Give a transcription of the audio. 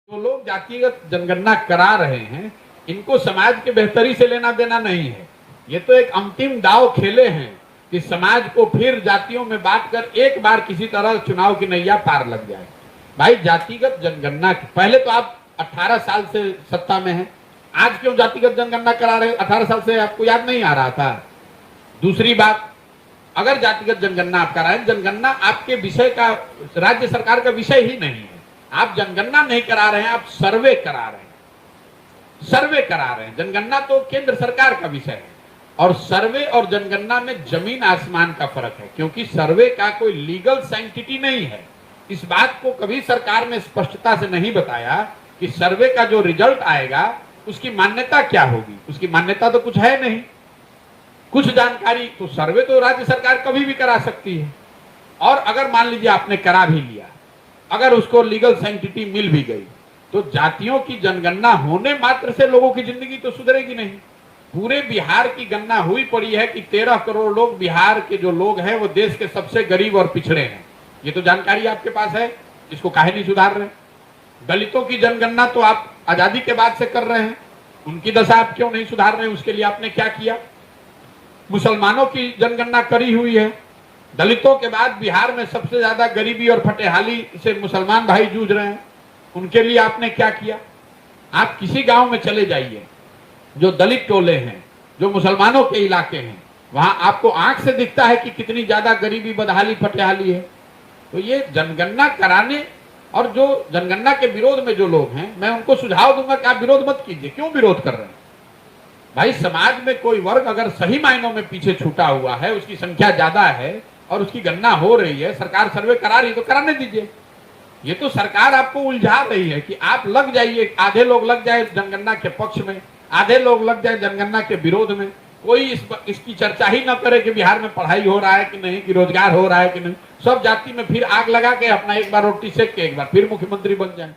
जो लोग जातिगत जनगणना करा रहे हैं, इनको समाज के बेहतरी से लेना देना नहीं है। ये तो एक अंतिम दांव खेले हैं कि समाज को फिर जातियों में बांटकर एक बार किसी तरह चुनाव की नैया पार लग जाए। भाई, जातिगत जनगणना पहले तो आप 18 साल से सत्ता में हैं, आज क्यों जातिगत जनगणना करा रहे? 18 साल से आपको याद नहीं आ रहा था? दूसरी बात, अगर जातिगत जनगणना आप करा रहे, जनगणना आपके विषय का, राज्य सरकार का विषय ही नहीं है। आप जनगणना नहीं करा रहे हैं, आप सर्वे करा रहे हैं। सर्वे करा रहे हैं। जनगणना तो केंद्र सरकार का विषय है और सर्वे और जनगणना में जमीन आसमान का फर्क है, क्योंकि सर्वे का कोई लीगल सैंक्टिटी नहीं है। इस बात को कभी सरकार ने स्पष्टता से नहीं बताया कि सर्वे का जो रिजल्ट आएगा उसकी मान्यता क्या होगी। उसकी मान्यता तो कुछ है नहीं, कुछ जानकारी। तो सर्वे तो राज्य सरकार कभी भी करा सकती है। और अगर मान लीजिए आपने करा भी लिया, अगर उसको लीगल सैंक्टिटी मिल भी गई, तो जातियों की जनगणना होने मात्र से लोगों की जिंदगी तो सुधरेगी नहीं। पूरे बिहार की गणना हुई पड़ी है कि 13 करोड़ लोग, बिहार के जो लोग हैं वो देश के सबसे गरीब और पिछड़े हैं। ये तो जानकारी आपके पास है, इसको काहे नहीं सुधार रहे? दलितों की जनगणना तो आप आजादी के बाद से कर रहे हैं, उनकी दशा आप क्यों नहीं सुधार रहे? उसके लिए आपने क्या किया? मुसलमानों की जनगणना करी हुई है, दलितों के बाद बिहार में सबसे ज्यादा गरीबी और फटेहाली से मुसलमान भाई जूझ रहे हैं, उनके लिए आपने क्या किया? आप किसी गांव में चले जाइए, जो दलित टोले हैं, जो मुसलमानों के इलाके हैं, वहां आपको आंख से दिखता है कि कितनी ज्यादा गरीबी, बदहाली, फटेहाली है। तो ये जनगणना कराने और जो जनगणना के विरोध में जो लोग हैं, मैं उनको सुझाव दूंगा कि आप विरोध मत कीजिए। क्यों विरोध कर रहे हैं? भाई, समाज में कोई वर्ग अगर सही मायनों में पीछे छूटा हुआ है, उसकी संख्या ज्यादा है और उसकी गणना हो रही है, सरकार सर्वे करा रही है, तो कराने दीजिए। ये तो सरकार आपको उलझा रही है कि आप लग जाइए, आधे लोग लग जाए जनगणना के पक्ष में, आधे लोग लग जाए जनगणना के विरोध में। कोई इसकी चर्चा ही न करे कि बिहार में पढ़ाई हो रहा है कि नहीं, कि रोजगार हो रहा है कि नहीं। सब जाति में फिर आग लगा के अपना एक बार रोटी सेक के एक बार फिर मुख्यमंत्री बन जाए।